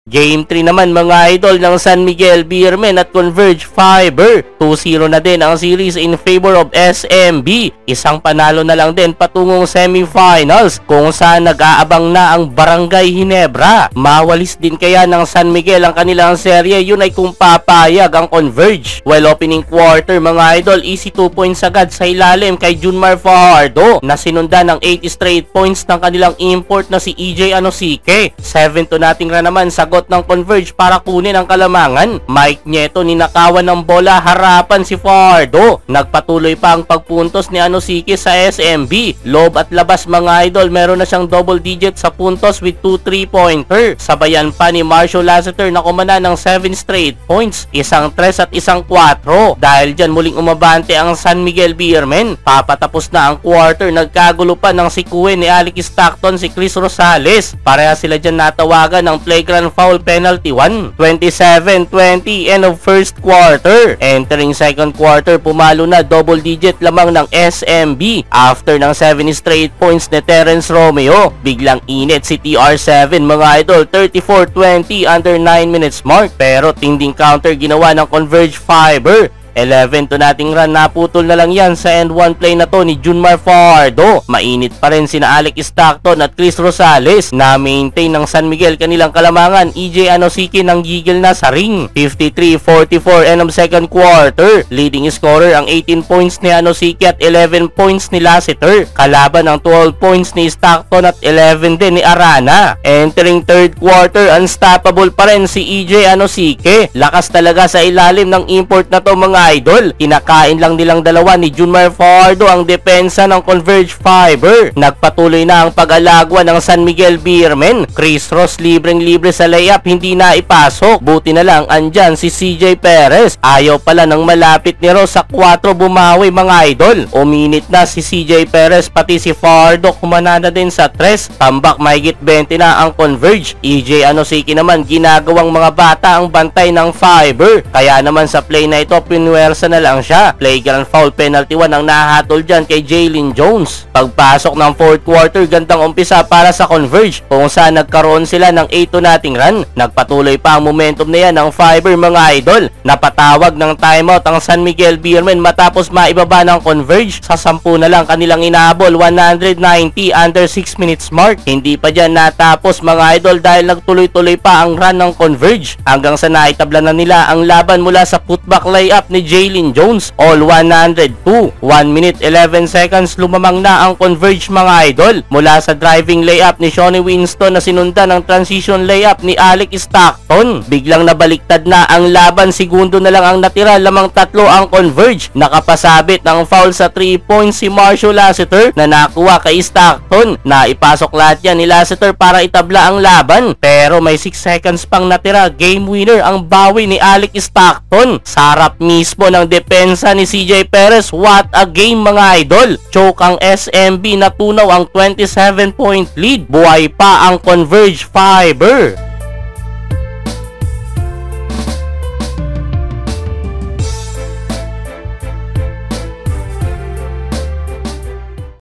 Game 3 naman mga idol ng San Miguel Beermen at Converge Fiber. 2-0 na din ang series in favor of SMB. Isang panalo na lang din patungong semifinals kung saan nag-aabang na ang Barangay Ginebra. Mawalis din kaya ng San Miguel ang kanilang serye, yun ay kung papayag ang Converge. While opening quarter mga idol, easy 2 points agad sa ilalim kay Junmar Fajardo na sinundan ng 80 straight points ng kanilang import na si EJ Anosike. 7-2 nating ra naman sagot ng Converge para kunin ang kalamangan. Mike Nieto ninakawan ng bola, harapan si Fajardo. Nagpatuloy pa ang pagpuntos ni Anosike sa SMB. Lob at labas mga idol, meron na siyang double digit sa puntos with 2 3-pointer. Sabayan pa ni Marshall Lassiter na kumana ng 7 straight points, isang 3 at isang 4. Dahil dyan muling umabante ang San Miguel Beermen. Papatapos na ang quarter, nagkagulo pa ng sikue ni Alec Stockton si Chris Rosales. Pareha sila dyan natawagan ng flagrant foul penalty 1. 27-20 end of first quarter. Entering second quarter, pumalo na double digit lamang ng SMB after ng 7 straight points ni Terence Romeo. Biglang init si TR7 mga idol, 34-20 under 9 minutes mark, pero tinding counter ginawa ng Converge Fiber. 11 nating run, naputol na lang yan sa end 1 play na to ni Junmar Fajardo. Mainit pa rin sina Alec Stockton at Chris Rosales na maintain ng San Miguel kanilang kalamangan. EJ Anosike nang gigil na sa ring. 53-44 end of second quarter. Leading scorer ang 18 points ni Anosike at 11 points ni Lassiter. Kalaban ang 12 points ni Stockton at 11 din ni Arana. Entering third quarter, unstoppable pa rin si EJ Anosike. Lakas talaga sa ilalim ng import na to mga idol. Kinakain lang nilang dalawa ni Junmar Fajardo ang depensa ng Converge Fiber. Nagpatuloy na ang pag-alagwa ng San Miguel Beermen. Chris Ross libreng-libre sa layup, hindi na ipasok. Buti na lang andyan si CJ Perez. Ayaw pala ng malapit ni Ross sa 4 bumawi mga idol. Uminit na si CJ Perez, pati si Fajardo kumanada din sa 3. Tambak mahigit 20 na ang Converge. EJ Anosike naman ginagawang mga bata ang bantay ng Fiber. Kaya naman sa play na ito, pinuwersa na lang siya. Flagrant foul penalty 1 ang nahatol dyan kay Jalen Jones. Pagpasok ng fourth quarter, gandang umpisa para sa Converge kung saan nagkaroon sila ng 8 nating run. Nagpatuloy pa ang momentum na yan ng Fiber mga idol. Napatawag ng timeout ang San Miguel Beermen matapos maibaba ng Converge. Sa 10 na lang kanilang inahabol, 190 under 6 minutes mark. Hindi pa dyan natapos mga idol dahil nagtuloy-tuloy pa ang run ng Converge hanggang sa naitabla na nila ang laban mula sa putback layup ni Jalen Jones. All 102. 1 minute 11 seconds lumamang na ang Converge mga idol mula sa driving layup ni Shawnee Winston na sinundan ng transition layup ni Alec Stockton. Biglang nabaliktad na ang laban, segundo na lang ang natira, lamang 3 ang Converge. Nakapasabit ng foul sa 3 points si Marshall Lassiter na nakuha kay Stockton. Naipasok lahat yan ni Lassiter para itabla ang laban, pero may 6 seconds pang natira. Game winner ang bawi ni Alec Stockton. Sarap mismo ng depensa ni CJ Perez. What a game mga idol. Choke ang SMB, natunaw ang 27 point lead. Buhay pa ang Converge Fiber.